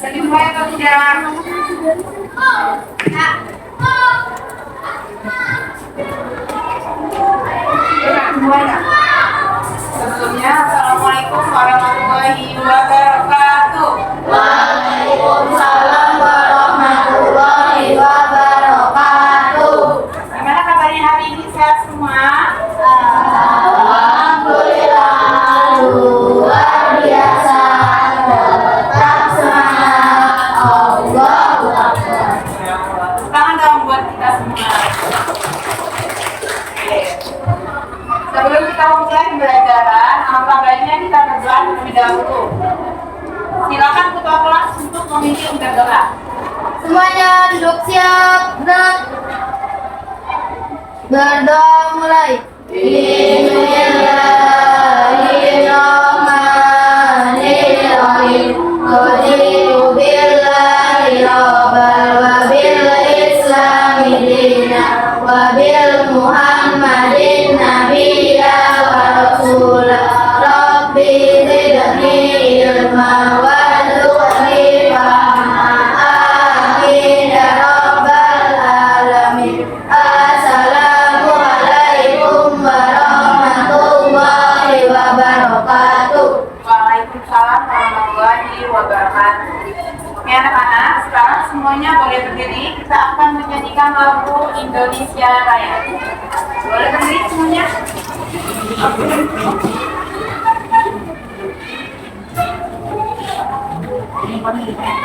Jadi mulai atau tidak? Sebelumnya, Assalamualaikum warahmatullahi wabarakatuh. Waalaikumsalam warahmatullahi wabarakatuh. Gimana kabarnya hari ini? Sehat semua? Alhamdulillah, luar biasa. Tetap semangat. Allahu Akbar. Tangan dong buat kita semua. Oke. Sebelum kita mulai pembelajaran, alangkah baiknya kita berdoa terlebih dahulu. Silakan ketua kelas untuk memimpin berdoa. Semuanya duduk siap, gerak. Berdoa mulai. Bismillahirrahmanirrahim. Raditu billahi rabbal wa bil islami dinan wa bil muhammadin nabiyya wa rasula. Rabbi zidni ilma warzuqni fahma. Amin ya rabbal alamin. Assalamualaikum warahmatullahi wabarakatuh. Waalaikumsalam warahmatullahi wabarakatuh. Oke anak-anak, sekarang semuanya boleh berdiri. Kita akan menyanyikan lagu Indonesia Raya. Boleh berdiri semuanya? Indonesia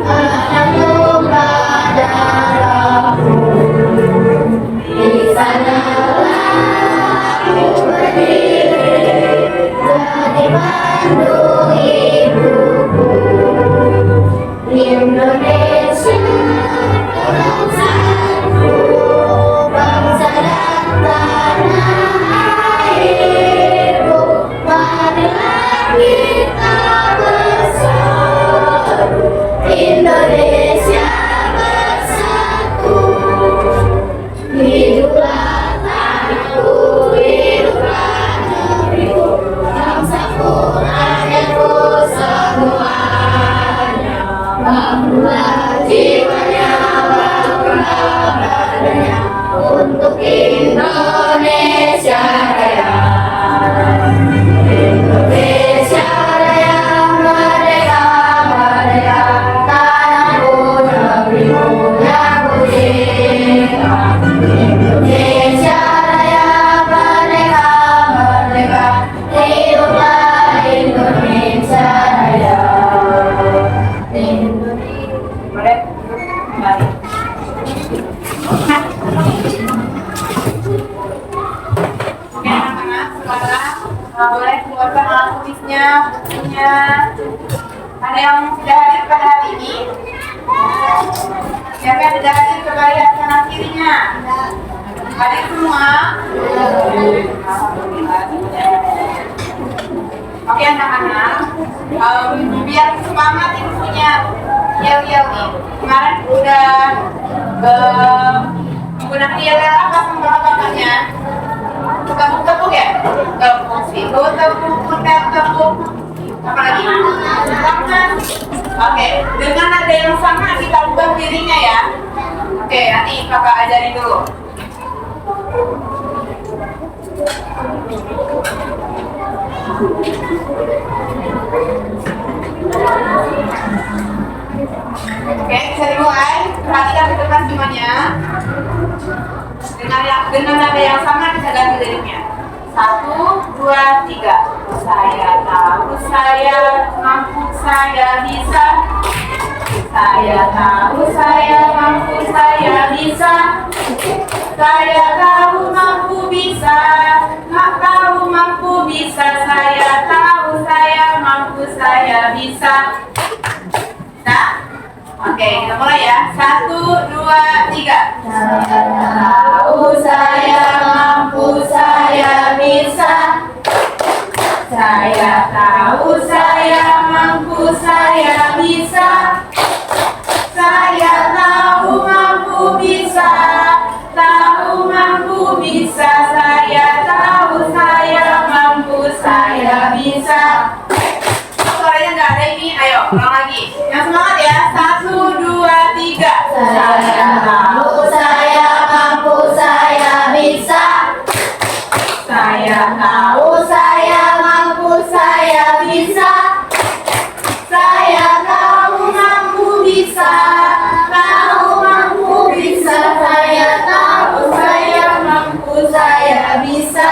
anakku padaku, di sanalah aku berdiri, jadi pandu hidupku. Indonesia bangsaku, bangsa dan tanah airku. Marilah kita bersatu, Indonesia bersatu. Hiduplah tanahku, hiduplah negeriku, bangsaku, rakyatku semuanya. Bangunlah jiwanya, bangunlah badannya untuk Indonesia Raya. Indonesia Raya, merdeka, merdeka, tanahku, negeriku yang ku cinta. Indonesia Raya, merdeka, merdeka, hiduplah Indonesia Raya. Indonesia. Boleh duduk kembali. Oke anak-anak, sekarang boleh keluarkan alat tulisnya, bukunya. Ada yang sudah hadir pada hari ini? Siapa yang sudah hadir kembali kanan kirinya? Hadir semua? Alhamdulillah. Oke anak-anak, biar semangat infonya. Yel-yel nih. Kemarin udah menggunakan yel-yel apa sama kakaknya? Tepuk-tepuk ya? Tepuk sih. Tepuk. Apa lagi? Tangan. Oke, dengan ada yang sama kita ubah dirinya ya. Oke, nanti kakak ajarin dulu. Oke, bisa dimulai. Perhatikan ke depan semuanya. Dengan nada yang sama bisa ganti liriknya. 1, 2, 3. Saya tahu saya mampu, saya bisa. Saya tahu saya mampu, saya bisa. Saya tahu mampu bisa. bisa, saya tahu, saya mampu, saya bisa. Bisa? Oke, kita mulai ya. 1, 2, 3. Saya tahu, saya mampu, saya bisa. Saya tahu, saya mampu, saya bisa. Saya tahu, mampu, bisa. Tahu, mampu, bisa. Saya tahu, saya mampu, saya bisa. Suaranya nggak ada ini. Ayo, ulang lagi. Yang semangat ya. 1, 2, 3. Saya tahu, saya mampu, saya bisa. Saya tahu, saya mampu, saya bisa. Saya tahu, mampu, bisa. Tahu, mampu, bisa. Saya tahu, saya mampu, saya bisa.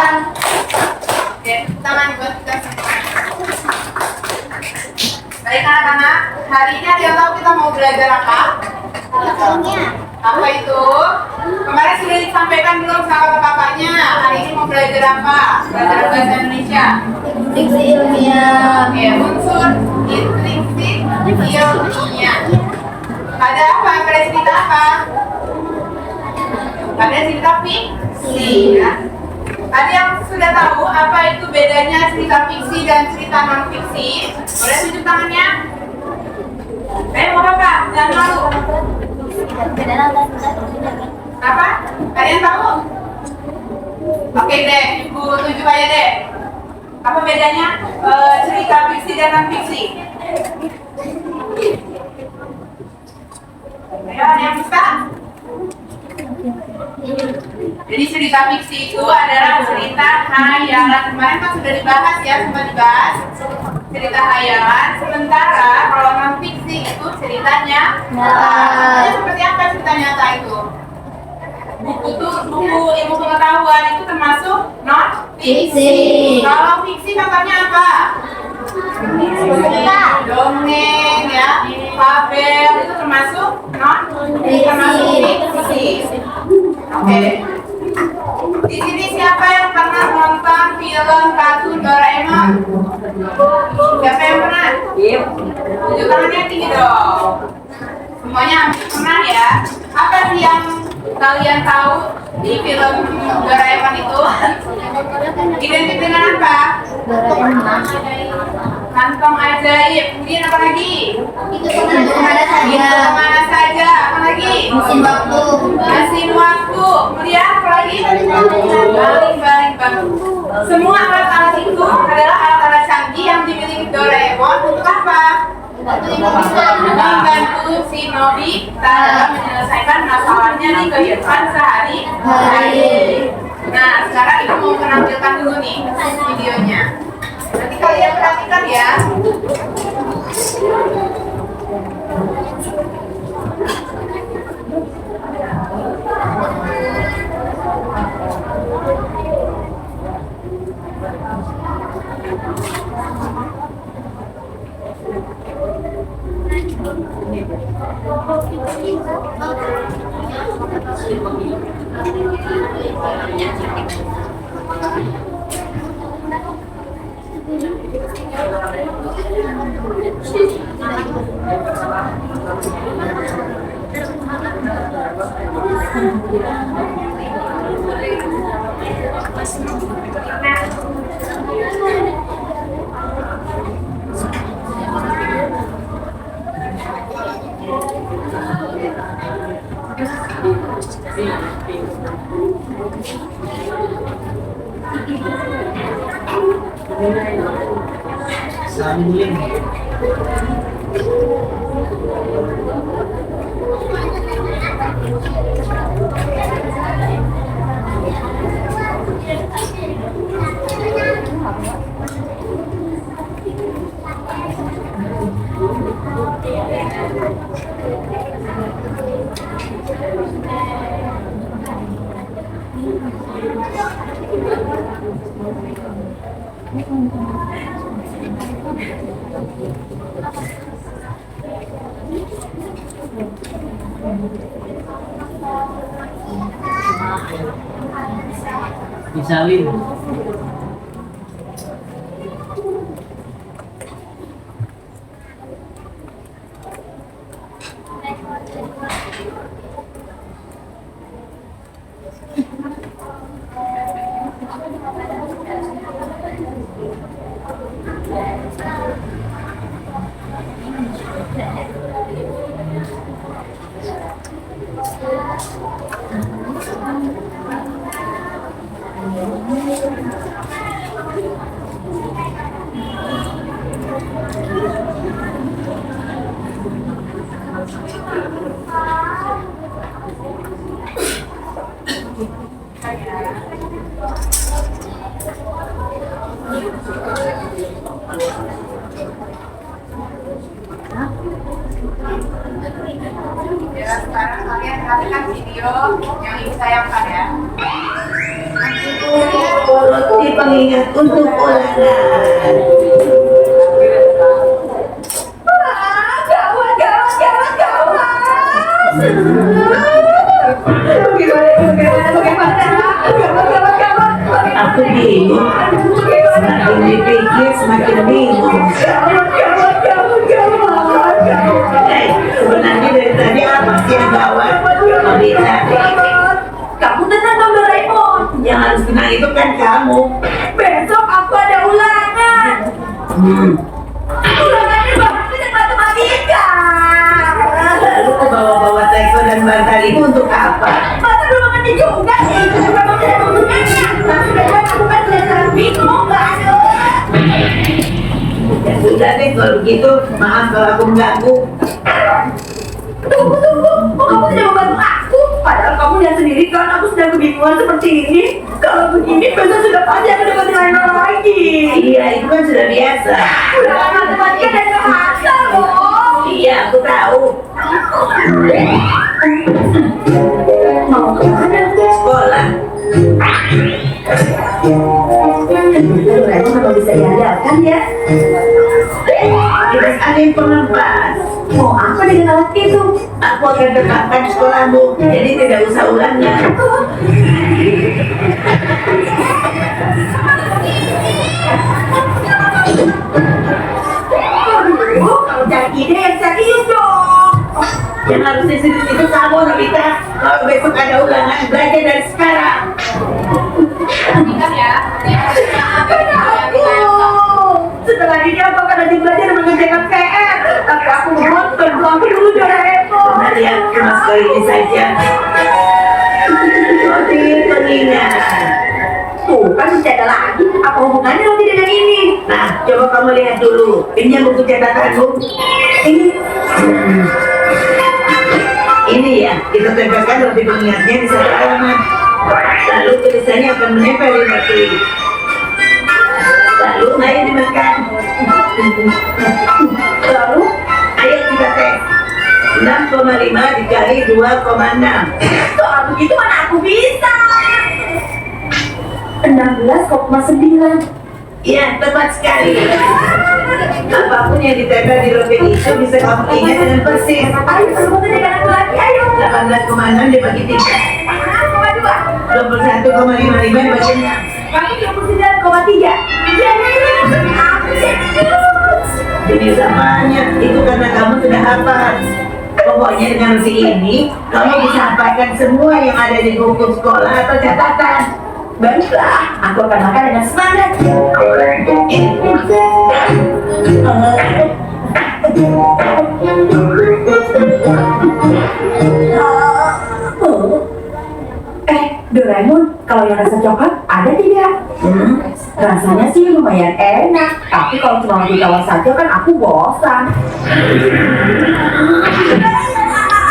Oke, tangan buat kita semua. Baik anak-anak, hari ini ada yang tahu kita mau belajar apa? Apa itu? Kemarin sudah disampaikan belum sama bapaknya? Hari ini mau belajar apa? Belajar bahasa Indonesia. Diksi ilmiah. Oke, unsur intrinsik ilmiah. Pada apa? Pada cerita apa? Pada cerita fiksi. Ya. Ada yang sudah tahu apa itu bedanya cerita fiksi dan cerita non fiksi? Boleh tunjuk tangannya? Mau apa? Jangan malu. Apa? Kalian tahu? Oke deh, ibu tunjuk aja deh. Apa bedanya cerita fiksi dan non fiksi? Ayo, ada yang bisa? Jadi cerita fiksi itu adalah cerita hayalan. Kemarin kan sudah dibahas ya, sempat dibahas cerita hayalan. Sementara kalau non fiksi itu ceritanya Nyata. seperti apa cerita nyata itu? Buku ilmu pengetahuan itu termasuk non Fiksi. Kalau fiksi katanya apa? Dongeng ya, fabel itu termasuk non termasuk fiksi. Oke. Di sini siapa yang pernah nonton film kartun Doraemon? Siapa yang pernah? Tunjuk tangannya tinggi dong. Semuanya pernah ya. Apa sih yang kalian tahu di film Doraemon itu? Identik dengan apa? Kantong ajaib. Kemudian apa lagi? Itu kemana saja. Kemana saja. Apa lagi? Mesin waktu. Mesin waktu. Kemudian apa lagi? Balik bangku. Semua alat-alat itu adalah alat-alat canggih yang dimiliki Doraemon untuk apa? Membantu si Nobita dalam menyelesaikan masalahnya di kehidupan sehari-hari. Nah, sekarang ibu mau menampilkan dulu nih videonya. Nanti kalian perhatikan ya. Disalin. video yang ibu sayangkan ya. Roti pengingat untuk ulangan. Aku bingung. Semakin dipikir semakin bingung. Sebenarnya dari tadi apa sih yang gawat? Nobita. Kamu tenang dong Doraemon. Yang harus kena itu kan kamu. Besok aku ada ulangan. Ulangannya bahasa matematika. Lalu kau bawa-bawa teko dan bantal itu untuk apa? Masa belum mengerti juga sih? Belum ada ulangannya. Tapi besok aku kan belajar bingung nggak ada. Ya sudah deh kalau begitu. Maaf kalau aku mengganggu. Tunggu. Kok kamu tidak membantu aku? Padahal kamu lihat sendiri kan aku sedang kebingungan seperti ini. Kalau begini besok sudah pasti aku dapat nilai nol lagi. Iya, itu kan sudah biasa. Ulangan matematika dan bahasa loh. Iya, aku tahu. Mau kemana? Sekolah. Doraemon kalau bisa diandalkan ya. Tidak ada yang pengepas. Mau apa dengan alat itu? Aku akan tetapkan sekolahmu, jadi tidak usah ulangan. Kalau jadi ide yang serius dong. Yang harus disini itu kamu, Nobita. Kalau besok ada ulangan, belajar dari sekarang. Ingat ya. Aku. Setelah ini aku akan rajin belajar mengerjakan PR. Tapi aku mohon bantu aku dulu Doraemon. Benar ya, cuma sekali ini saja. Roti pengingat. Tuh kan masih ada lagi. Apa hubungannya roti dengan ini? Nah, coba kamu lihat dulu. Ini buku catatanmu. Ini ya, kita tempelkan roti pengingatnya di satu halaman. Lalu tulisannya akan menempel di roti. Lalu ayo dimakan. Lalu Ayo kita tes. 6,5 dikali 2,6. soal begitu mana aku bisa? 16,9. Iya, tepat sekali. Apapun yang ditempel di roti itu bisa kamu ingat dengan persis. Ayo sebut dengan aku lagi. Ayo. 18,6 dibagi 3. 21,55 dibagi 6. Kami 29,3. Jadi aku serius. Ini samanya, itu karena kamu sudah hafal. Pokoknya dengan roti ini, kamu bisa hafalkan semua yang ada di buku sekolah atau catatan. Baiklah, aku akan makan dengan semangat. Doraemon, kalau yang rasa coklat ada tidak? Rasanya sih lumayan enak, tapi kalau cuma di tawar saja kan aku bosan.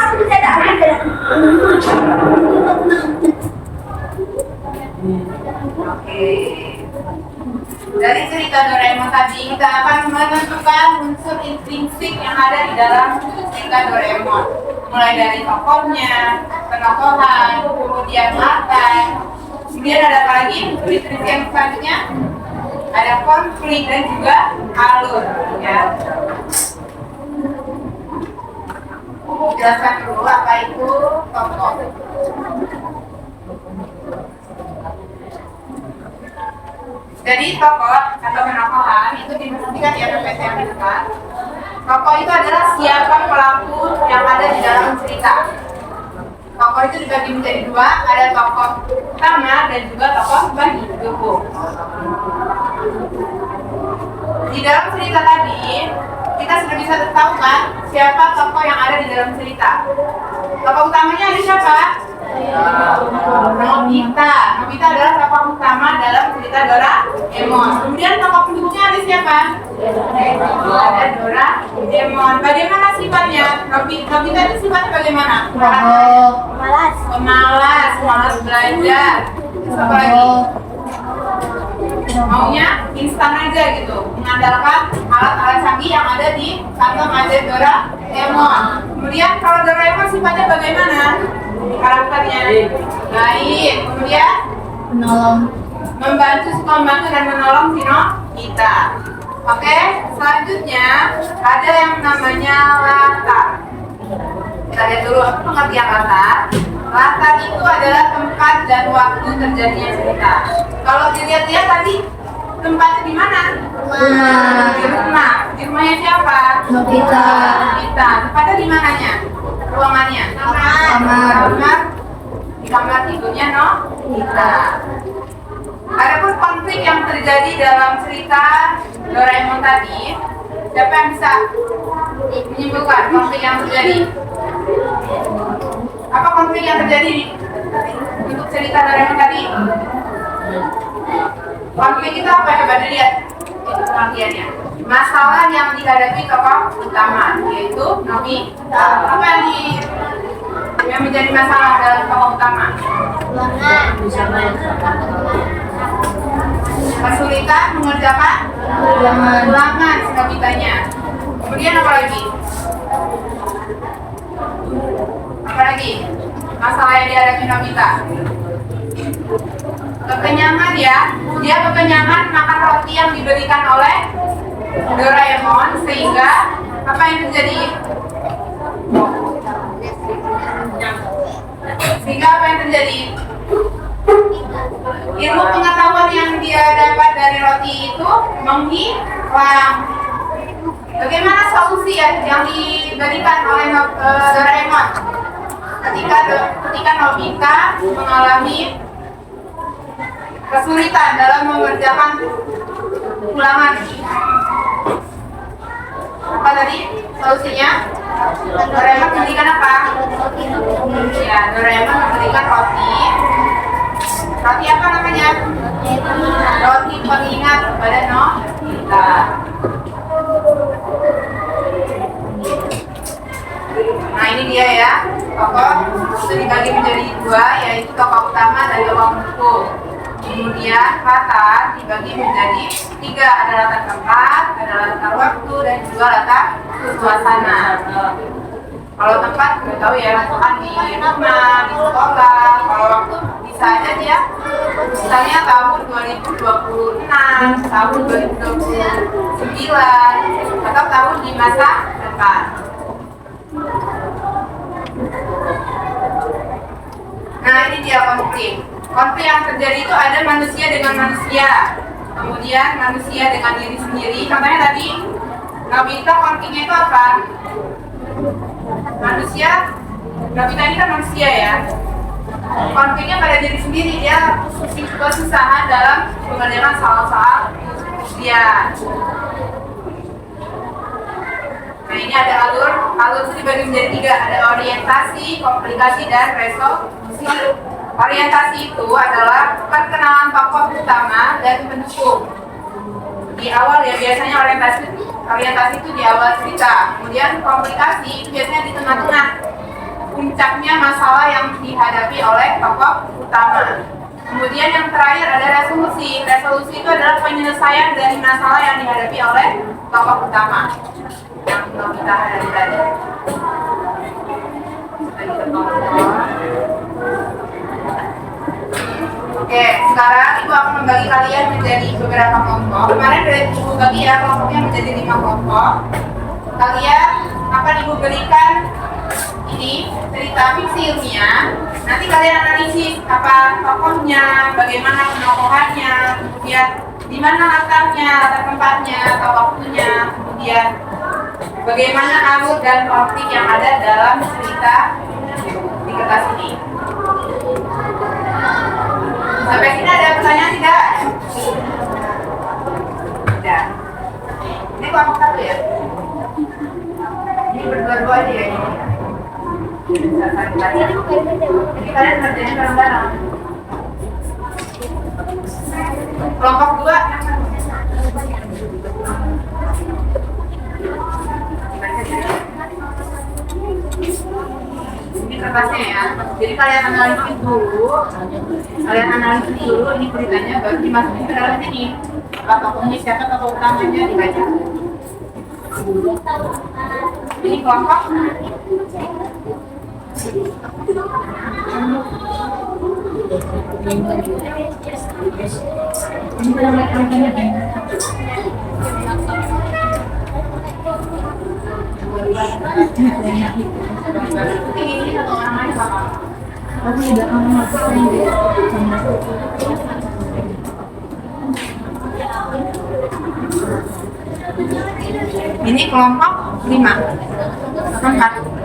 Aku bercanda. Oke. Dari cerita Doraemon tadi kita akan menentukan unsur intrinsik yang ada di dalam cerita Doraemon. Mulai dari tokohnya, penokohan, kemudian latar. Kemudian ada apa lagi? Unsur intrinsik yang selanjutnya ada konflik dan juga alur. Ya. Jelaskan dulu apa itu tokoh. Jadi tokoh atau penokohan itu diperhatikan di PPT yang dekat. Tokoh itu adalah siapa pelaku yang ada di dalam cerita. Tokoh itu dibagi menjadi dua, ada tokoh utama dan juga tokoh pendukung. Di dalam cerita tadi, kita sudah bisa tahu kan siapa tokoh yang ada di dalam cerita. Tokoh utamanya ada siapa? Nobita. Nobita adalah tokoh utama dalam cerita Doraemon. Kemudian tokoh pendukungnya ada siapa? Ada Doraemon. Bagaimana sifatnya? Nobita itu sifatnya bagaimana? Malas belajar. Apa lagi? Maunya instan aja gitu, mengandalkan alat-alat canggih yang ada di kantong ajaib Doraemon. Kemudian kalau Doraemon sifatnya bagaimana? karakternya. Baik. Kemudian Menolong. membantu, suka membantu dan menolong kita. Oke, selanjutnya ada yang namanya latar. Kita lihat dulu apa pengertian latar. Latar itu adalah tempat dan waktu terjadinya cerita. Kalau dilihat-lihat tadi tempatnya di mana? Rumah. Di rumah. Di rumahnya siapa? Nobita. Kita. Tempatnya di mananya? Ruangannya? Kamar. Di kamar tidurnya kita. Adapun konflik yang terjadi dalam cerita Doraemon tadi, siapa yang bisa menyimpulkan konflik yang terjadi? Apa konflik yang terjadi untuk cerita Doraemon tadi? Konflik itu apa? Coba dilihat itu pengertiannya. Masalah yang dihadapi tokoh utama, yaitu Nobita. Apa yang menjadi masalah dalam tokoh utama? Kesulitan mengerjakan ulangan si Nobitanya. Kemudian apa lagi? Apa lagi? Masalah yang dihadapi Nobita. Kekenyangan ya. Dia kekenyangan makan roti yang diberikan oleh Doraemon, sehingga apa yang terjadi? Sehingga apa yang terjadi? Ilmu pengetahuan yang dia dapat dari roti itu menghilang. Bagaimana solusi yang diberikan oleh Doraemon ketika Nobita mengalami kesulitan dalam mengerjakan ulangan? Apa tadi solusinya? Doraemon memberikan apa? Ya, Doraemon memberikan roti. Roti apa namanya? Roti pengingat kepada Nobita. Nah, ini dia ya. Tokoh itu dibagi menjadi dua, yaitu tokoh utama dan tokoh pendukung. Kemudian latar dibagi menjadi tiga, ada latar tempat, ada latar waktu, dan juga latar suasana. Kalau tempat udah tahu ya, kan di rumah, di sekolah. Kalau waktu bisa aja dia, misalnya tahun 2026, tahun 2029, atau tahun di masa depan. Nah, ini dia konflik. Konflik yang terjadi itu ada manusia dengan manusia, kemudian manusia dengan diri sendiri. Contohnya tadi, Nobita konfliknya itu apa? Manusia, Nobita ini kan manusia ya. Konfliknya pada diri sendiri, dia kesusahan dalam mengerjakan soal-soal ujian. Nah, ini ada alur itu dibagi menjadi tiga, ada orientasi, komplikasi, dan resolusi. Orientasi itu adalah perkenalan tokoh utama dan pendukung. Di awal ya, biasanya orientasi itu di awal cerita. Kemudian komplikasi itu biasanya di tengah-tengah, puncaknya masalah yang dihadapi oleh tokoh utama. Kemudian yang terakhir ada resolusi. Resolusi itu adalah penyelesaian dari masalah yang dihadapi oleh tokoh utama yang kita hadapi tadi. Oke, sekarang Ibu akan membagi kalian menjadi beberapa kelompok. Kemarin sudah Ibu bagi ya kelompoknya menjadi 5 kelompok. Kalian akan Ibu berikan ini cerita fiksi ilmiah. Nanti kalian analisis apa tokohnya, bagaimana penokohannya, kemudian di mana latarnya, latar tempatnya atau waktunya, kemudian bagaimana alur dan konflik yang ada dalam cerita di kertas ini. Sampai sini ada pertanyaan tidak? Tidak. Ini kelompok satu ya? Ini berdua-dua aja ya ini. Jadi kalian kerjanya bareng-bareng. Kelompok dua. Ini kertasnya ya. Jadi kalian analisis dulu. Ini ceritanya baru dimasukin ke dalam ini. Apa tokohnya siapa, tokoh utamanya dibaca. Ini kelompok Ini kelompok 5 4.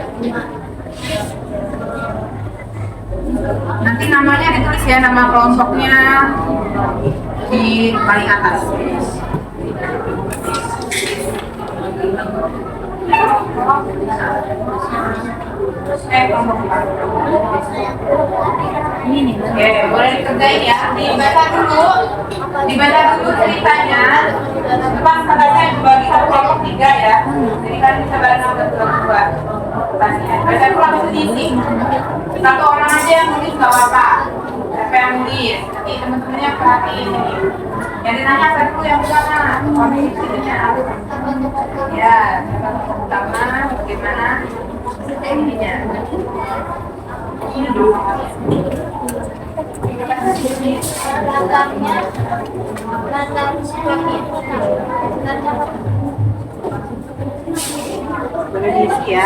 Nanti namanya ditulis ya, nama kelompoknya di paling atas. Kelompok 4. Oke, boleh dikerjain ya. Dibaca dulu ceritanya. Pas kata saya dibagi satu kelompok 3 ya. Jadi kan bisa bareng berdua. Baca dulu langsung diisi. Satu orang aja yang nulis nggak apa-apa. Siapa yang nulis? Nanti teman-temannya perhatiin ini. Yang ditanya satu yang pertama. Kondisinya apa? Ya, yang pertama bagaimana? Ininya. Ini dulu. Boleh diisi ya.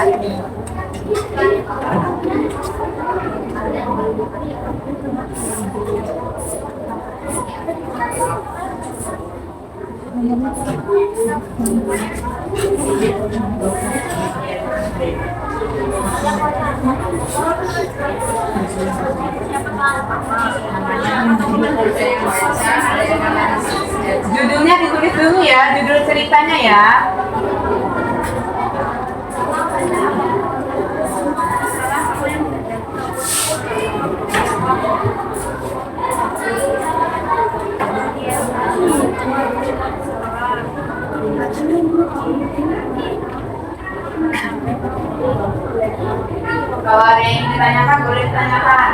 Judulnya ditulis dulu ya, judul ceritanya ya. Kalau ada yang ditanyakan, boleh ditanyakan.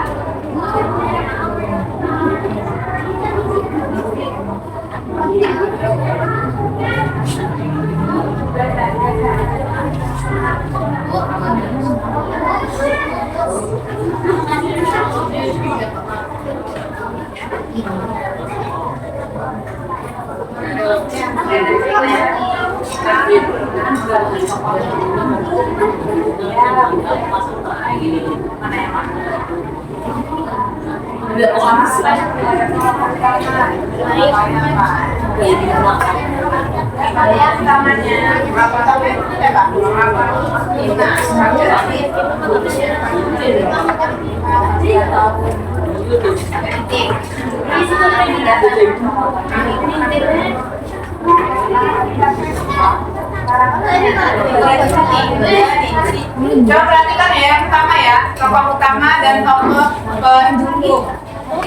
Coba perhatikan ya, yang pertama ya, tokoh utama dan tokoh pendukung.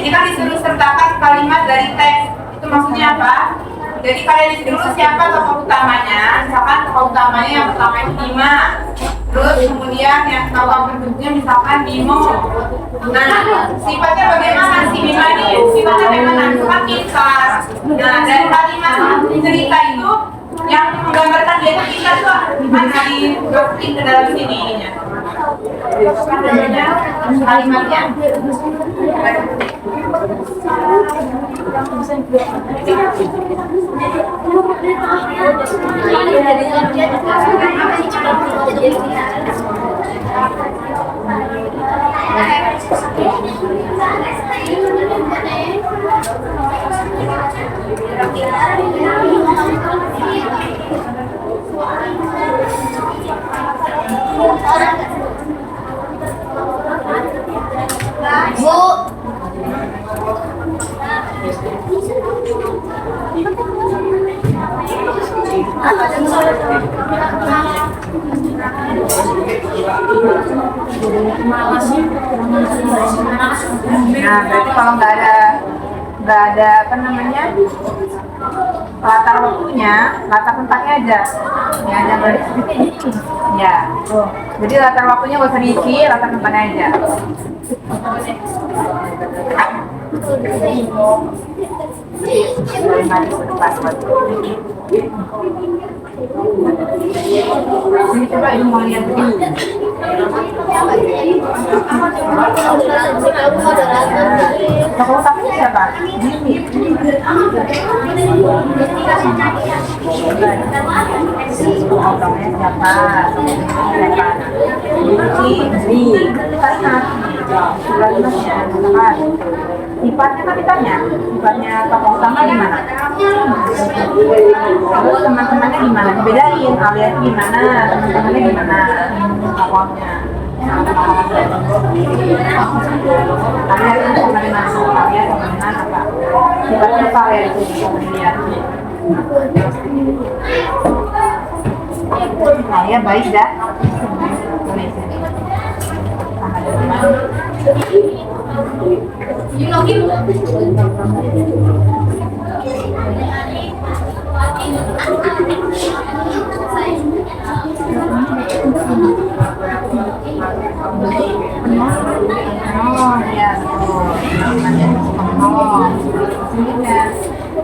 Ini kan disuruh sertakan kalimat dari teks. Itu maksudnya apa? Jadi kalian disuruh siapa tokoh utamanya. Misalkan tokoh utamanya yang pertama itu Bima. Terus kemudian yang tokoh pendukungnya misalkan Bimo. Nah, sifatnya bagaimana si Bima ini? Sifatnya bagaimana? Misalkan pintar. Nah, dari kalimat cerita itu yang menggambarkan dia itu pintar tuh mana dimasukin ke dalam sini ininya. Kalimatnya. Nah, berarti kalau nggak ada apa namanya latar waktunya, latar tempatnya aja. Ya, ada baris. Ya, tuh. Jadi latar waktunya nggak usah diisi, latar tempatnya aja. Ini coba ibu mau lihat dulu. Tokoh utamanya siapa? Jimmy. Tokoh utamanya siapa? Jimmy. Sifatnya kan ditanya, sifatnya tokoh utama gimana? Terus teman-temannya gimana? Dibedain, kalian gimana? Teman-temannya gimana? Tokohnya. Kalian sama dengan kalian sama dengan apa? Sifatnya apa ya itu kemudian? Saya baik dah. Oh ya, namanya penolong. Ini kan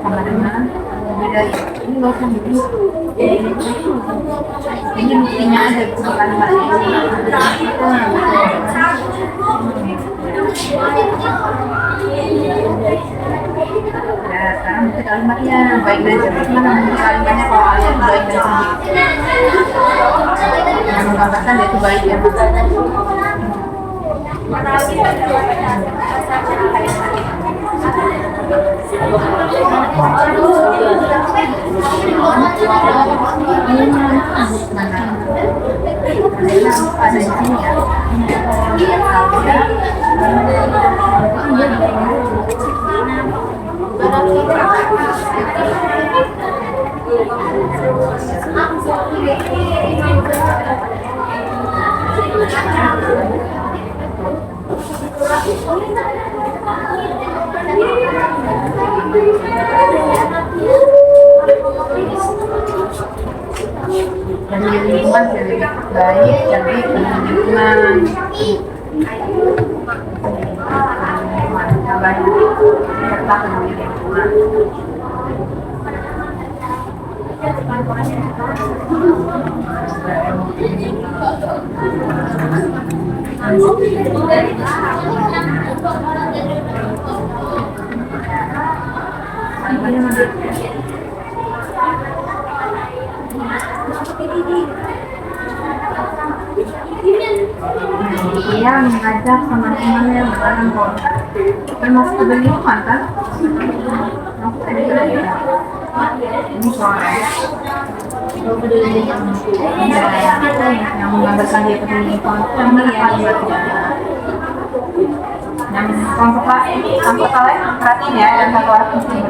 sama dengan beda. Ini loh kan ini buktinya ada bukan ya, sekarang mesti kalimatnya baik dan cerdik. Mana mesti kalimatnya kalau kalian baik dan cerdik yang menggambarkan dia itu baik ya. Ada di sini ya. Jadi lingkungan jadi baik, jadi lingkungan serta peduli lingkungan. Dia mengajak teman-temannya bertanam pohon. Termasuk peduli lingkungan kan? Ini soalnya yang menggambarkan dia peduli lingkungan yang kelompok kalian perhatiin ya, dan satu orang mesti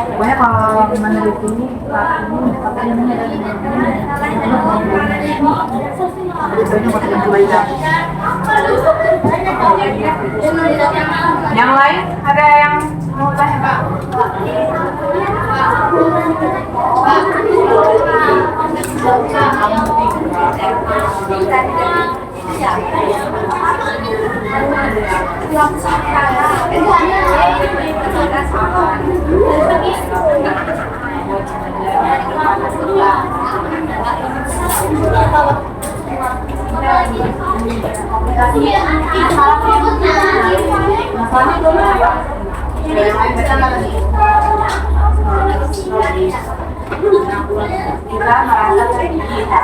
pokoknya kalau menurut ini yang lain ada yang mau tanya Pak? Kita merasa terhina.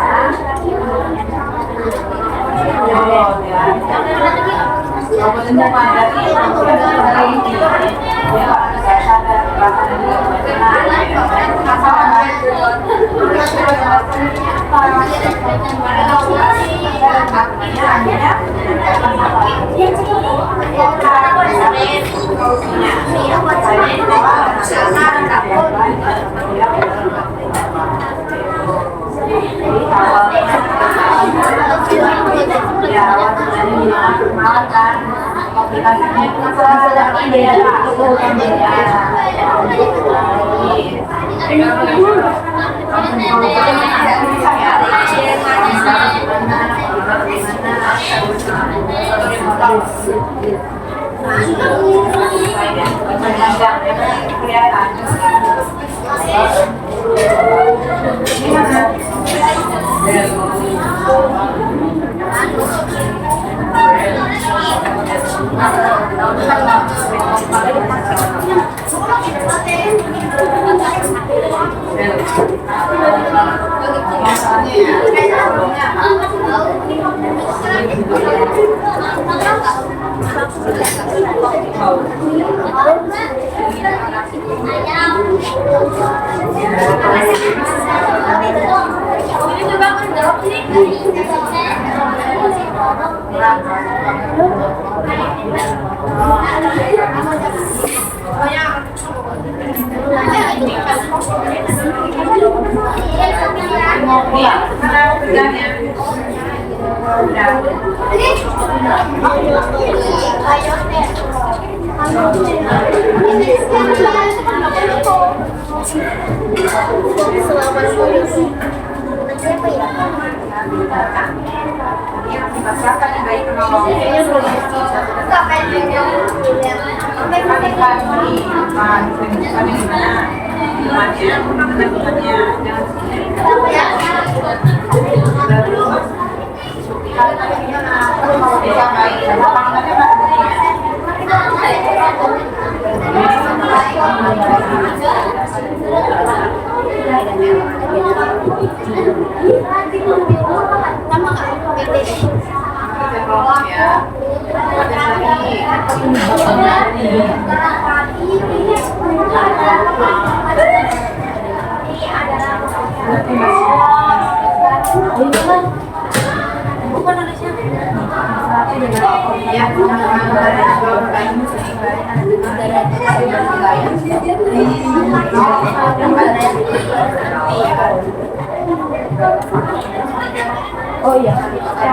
Oh iya.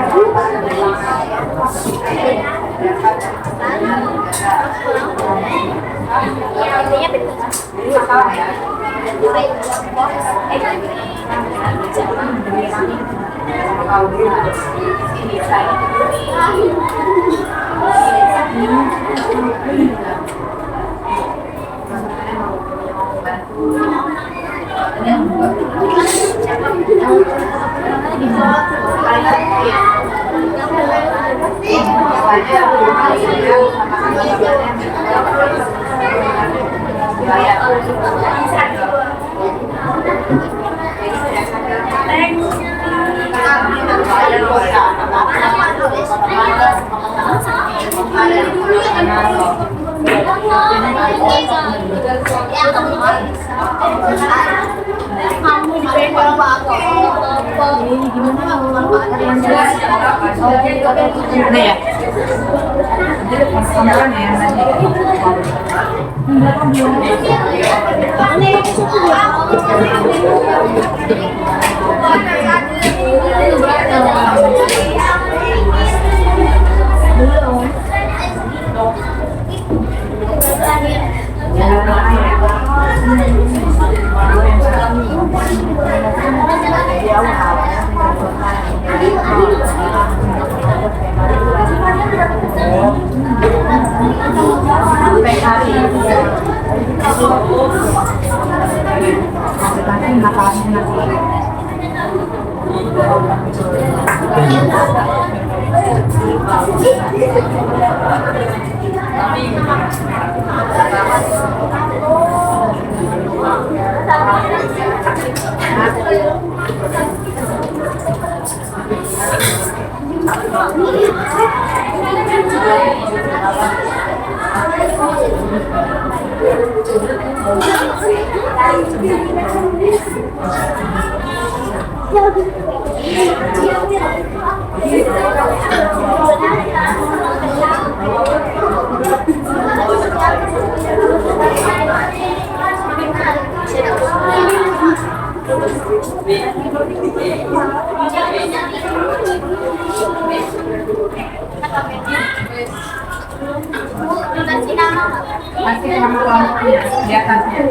Kasih nama kelompoknya di atasnya.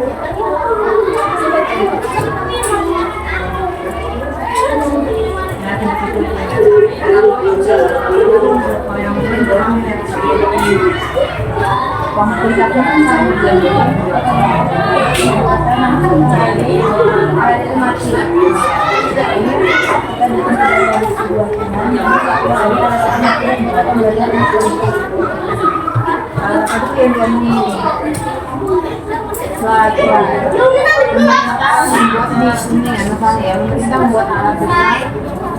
Kita membuat alat besar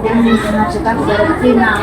yang dimasukkan ke dalam pinang.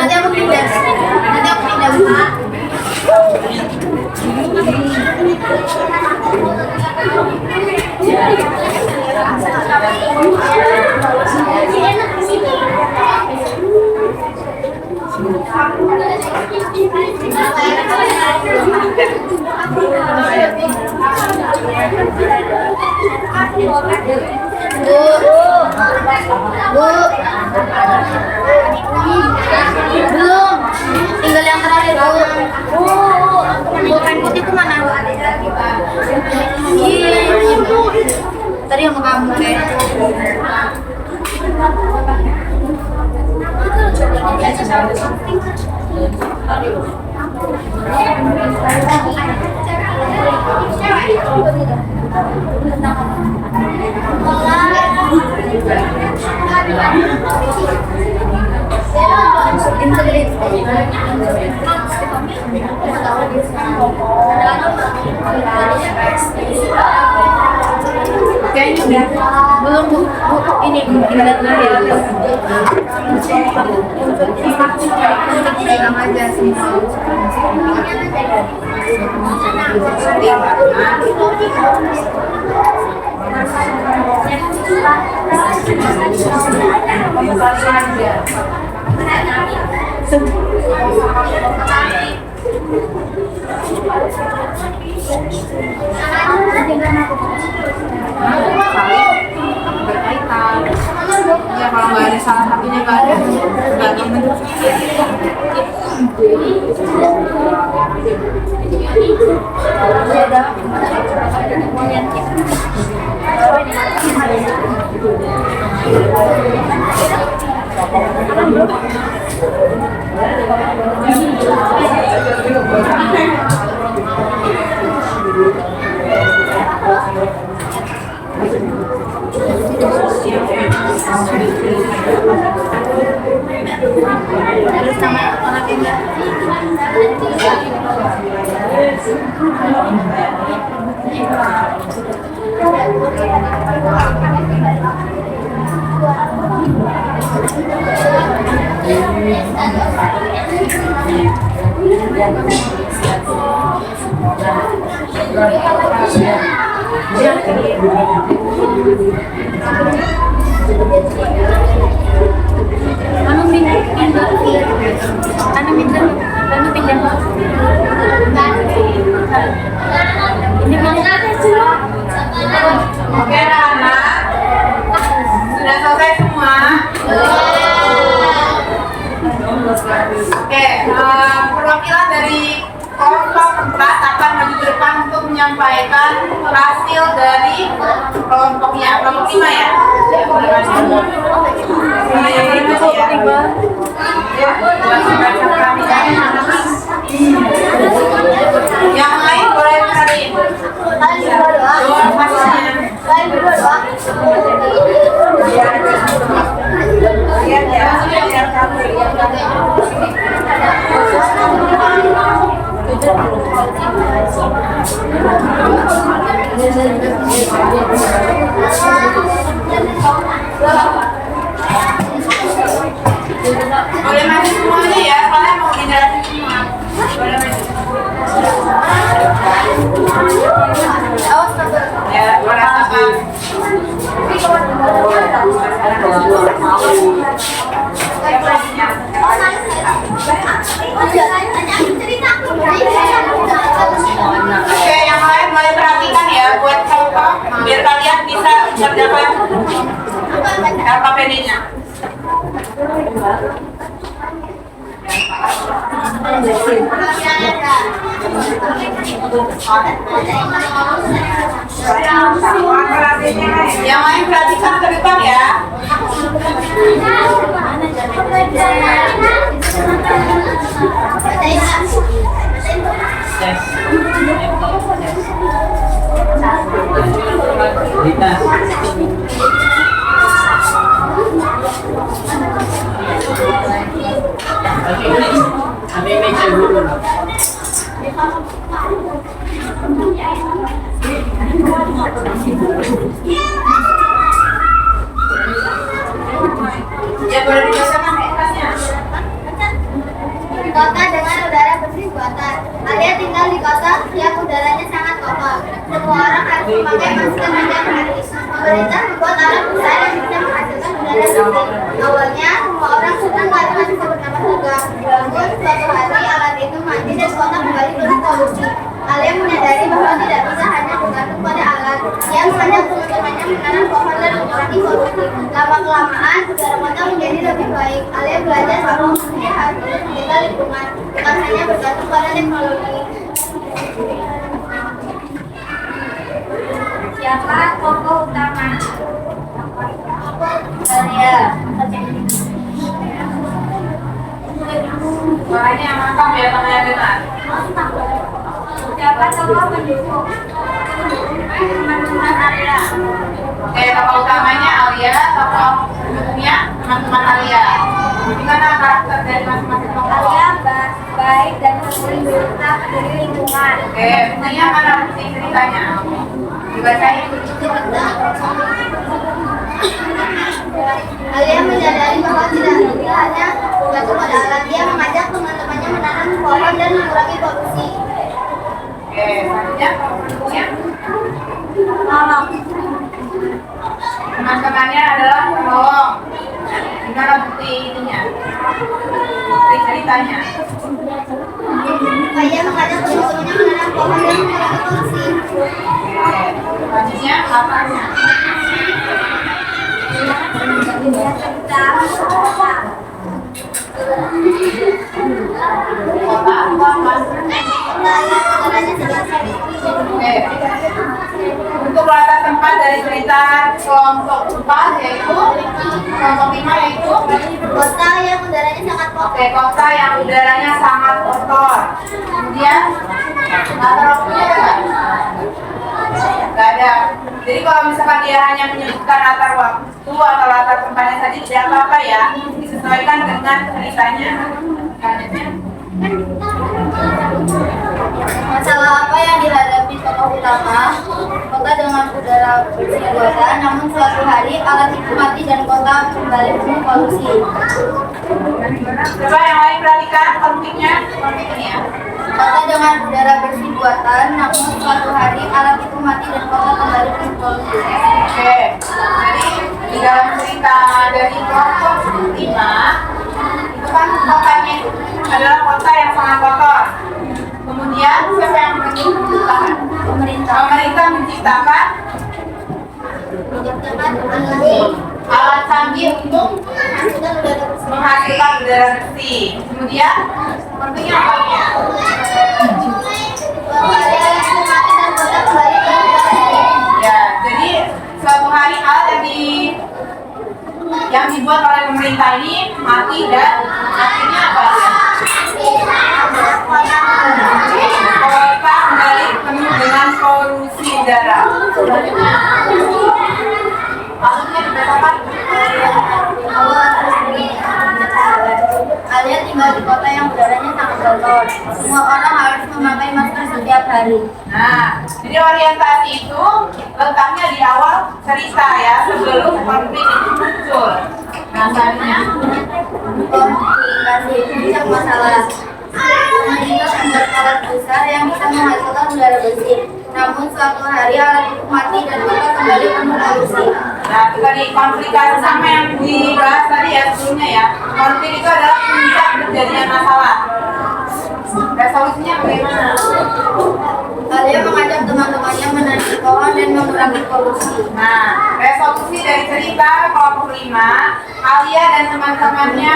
Nanti aku pindah. Bu, Belum. Tinggal yang terakhir, Bu. Pulpen putih itu mana? Tadi yang kamu deh. Kayaknya udah belum bu ini tinggal terakhir pegang aja semua. Ya kalau nggak ada salah satunya nggak ada, nggak temen. Terus nama anak ini. Anu pindah, anu pindah. Ini mana? Oke anak-anak, sudah selesai semua. Oke, perwakilan dari kelompok 4 akan maju ke depan untuk menyampaikan hasil dari kelompoknya. Kelompok 5 ya? Yang lain boleh cari. Doa pastinya. Boleh maju semuanya ya, soalnya mau dijelasin semua. Boleh maju. Ya, boleh apa? Oke, yang lain boleh perhatikan ya buat kelompok biar kalian bisa mengerjakan LKPD-nya. Yang lain perhatikan ke depan ya. Ya boleh dibacakan kelasnya. Kota dengan udara bersih buatan. Alia tinggal di kota yang udaranya sangat kotor. Semua orang harus memakai masker setiap hari. Pemerintah membuat alat besar yang bisa menghasilkan udara bersih. Awalnya semua orang senang karena bisa bernapas lega. Namun suatu hari alat itu mati dan kota kembali penuh polusi. Alia menyadari bahwa tidak bisa hanya bergantung pada alat. Ia mengajak teman-temannya menanam pohon dan mengurangi polusi. Lama-kelamaan, udara kota menjadi lebih baik. Alia belajar bahwa manusia harus terus menjaga lingkungan, bukan hanya bergantung pada teknologi. Siapa tokoh utama? Alia. Suaranya yang mantap biar temannya dengar. Siapa tokoh pendukung? Teman-teman Alia. Oke, tokoh utamanya Alia, tokoh pendukungnya teman-teman Alia. Gimana karakter dari masing-masing tokoh? Alia baik dan sering berusaha peduli lingkungan. Oke, buktinya mana bukti ceritanya? Dibacain. Alia menyadari bahwa tidak hanya bergantung pada alam. Dia mengajak teman-temannya menanam pohon dan mengurangi polusi. Oke, selanjutnya tokoh pendukungnya Tolong. teman-temannya adalah penolong. Gimana bukti ininya? Bukti ceritanya. Alia mengajak teman-temannya menanam pohon dan mengurangi polusi. Oke, selanjutnya apanya? Kota apa? Oke. Untuk latar tempat dari cerita kelompok 4 yaitu kelompok 5 yaitu Kota yang udaranya sangat kotor. oke, kota yang udaranya sangat kotor. Kemudian latar waktunya ada nggak? Nggak ada. Jadi kalau misalkan dia hanya menyebutkan latar waktu atau latar tempatnya saja tidak apa-apa ya, disesuaikan dengan ceritanya. Selanjutnya, Masalah apa yang dihadapi tokoh utama? Kota dengan udara bersih buatan, namun suatu hari alat itu mati dan kota kembali penuh polusi. coba yang lain perhatikan konfliknya, konflik ini ya. Kota dengan udara bersih buatan, namun suatu hari alat itu mati dan kota kembali penuh polusi. Oke, jadi di dalam cerita dari kelompok 5 itu kan kotanya itu adalah kota yang sangat kotor. Kemudian siapa yang menciptakan? Pemerintah menciptakan alat canggih untuk menghasilkan udara bersih. Kemudian pentingnya apa? Ya, jadi suatu hari alat yang dibuat oleh pemerintah ini mati dan akhirnya apa ya? Kota kembali penuh dengan polusi udara. Selanjutnya, maksudnya dikatakan Alia tinggal di kota yang udaranya sangat kotor. Semua orang harus memakai masker setiap hari. Nah, jadi orientasi itu letaknya di awal cerita ya, sebelum konflik itu muncul. Nah, selanjutnya Komunikasi puncak masalah. Pemerintah membuat alat besar yang bisa menghasilkan udara bersih. Namun suatu hari alat itu mati dan kota kembali penuh polusi. nah, itu tadi konflikasi sama yang dibahas tadi ya sebelumnya ya. Konflik itu adalah puncak terjadinya masalah. Resolusinya bagaimana? Alia mengajak teman-temannya menanam pohon dan mengurangi polusi. Nah, resolusi dari cerita kelompok 5, Alia dan teman-temannya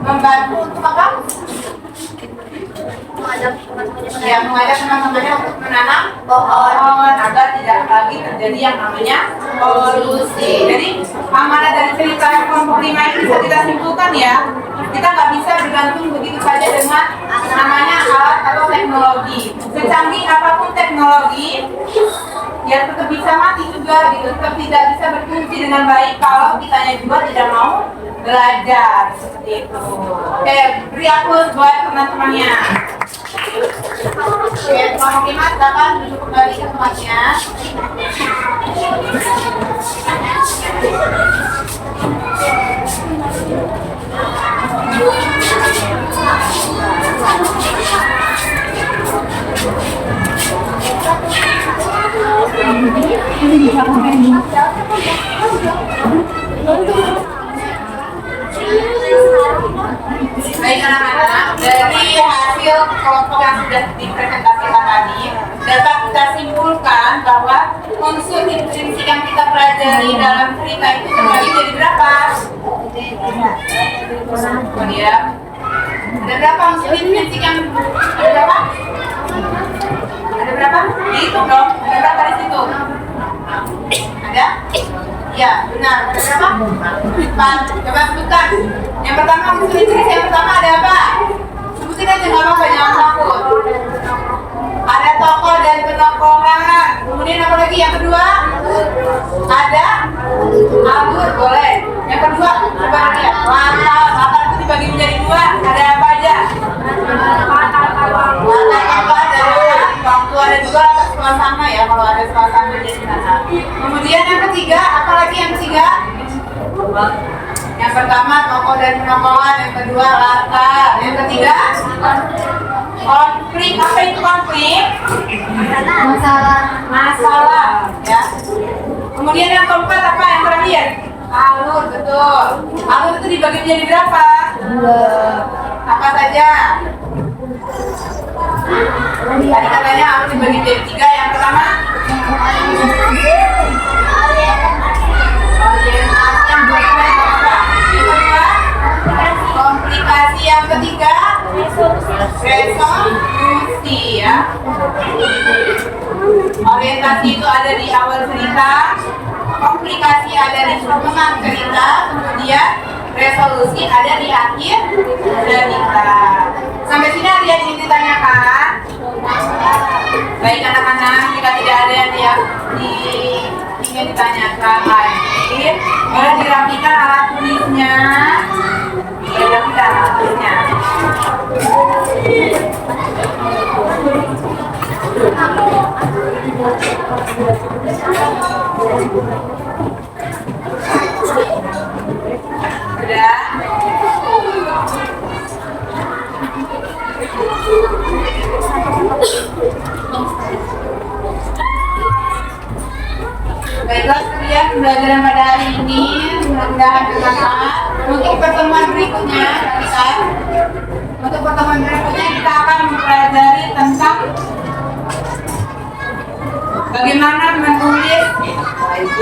membantu untuk apa? Mengajak teman-temannya untuk menanam pohon agar tidak lagi terjadi yang namanya polusi. Jadi amanah dari cerita kelompok 5 ini bisa kita simpulkan ya, kita nggak bisa bergantung begitu saja dengan namanya alat atau teknologi. Secanggih apapun teknologi, ya tetap bisa mati juga gitu, tetap tidak bisa berfungsi dengan baik kalau kitanya juga tidak mau belajar seperti itu. Oke, beri aplaus buat teman-temannya. Oke, kelompok 5 silakan duduk kembali ke tempatnya. Baik anak-anak, dari hasil kelompok yang sudah dipresentasikan tadi dapat kita kita simpulkan bahwa unsur prinsip yang kita pelajari dalam cerita itu terbagi jadi berapa? Kemudian ada berapa unsur prinsip yang ada berapa? Ada berapa? Dihitung dong. Ada berapa di situ? Ada? Ya, benar. Ada berapa? 4. Coba sebutkan. Yang pertama unsur prinsip yang pertama ada apa? Sebutin aja nggak apa-apa, jangan takut. Ada tokoh dan penokohan. Kemudian apa lagi? Yang kedua? Ada alur, boleh. Yang kedua, coba lihat. Latar itu dibagi menjadi 2. Ada apa aja? Latar apa? Ada waktu, ada juga latar suasana ya. Kalau ada suasana jadi sana. Kemudian yang ketiga, apa lagi yang ketiga? Yang pertama tokoh dan penokohan, yang kedua latar, yang ketiga konflik. Apa itu konflik? Masalah ya. Kemudian yang keempat apa yang terakhir? Alur, betul. Alur itu dibagi menjadi berapa? 2. Apa saja? Tadi katanya alur dibagi menjadi 3. Yang pertama orientasi, yang kedua komplikasi, yang ketiga resolusi ya. Orientasi itu ada di awal cerita, komplikasi ada di tengah cerita, kemudian resolusi ada di akhir cerita. Sampai sini ada yang ingin ditanyakan? Baik anak-anak, jika tidak ada yang ingin ditanyakan lagi, boleh dirapikan alat tulisnya. Dirapikan alat tulisnya. Sudah? Baiklah sekalian, pembelajaran pada hari ini mudah-mudahan bermanfaat. Untuk pertemuan berikutnya kita akan mempelajari tentang bagaimana menulis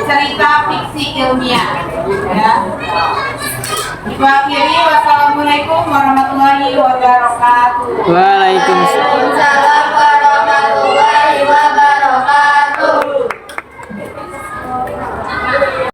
cerita fiksi ilmiah. Ya. Ibu akhiri, wassalamualaikum warahmatullahi wabarakatuh. Waalaikumsalam.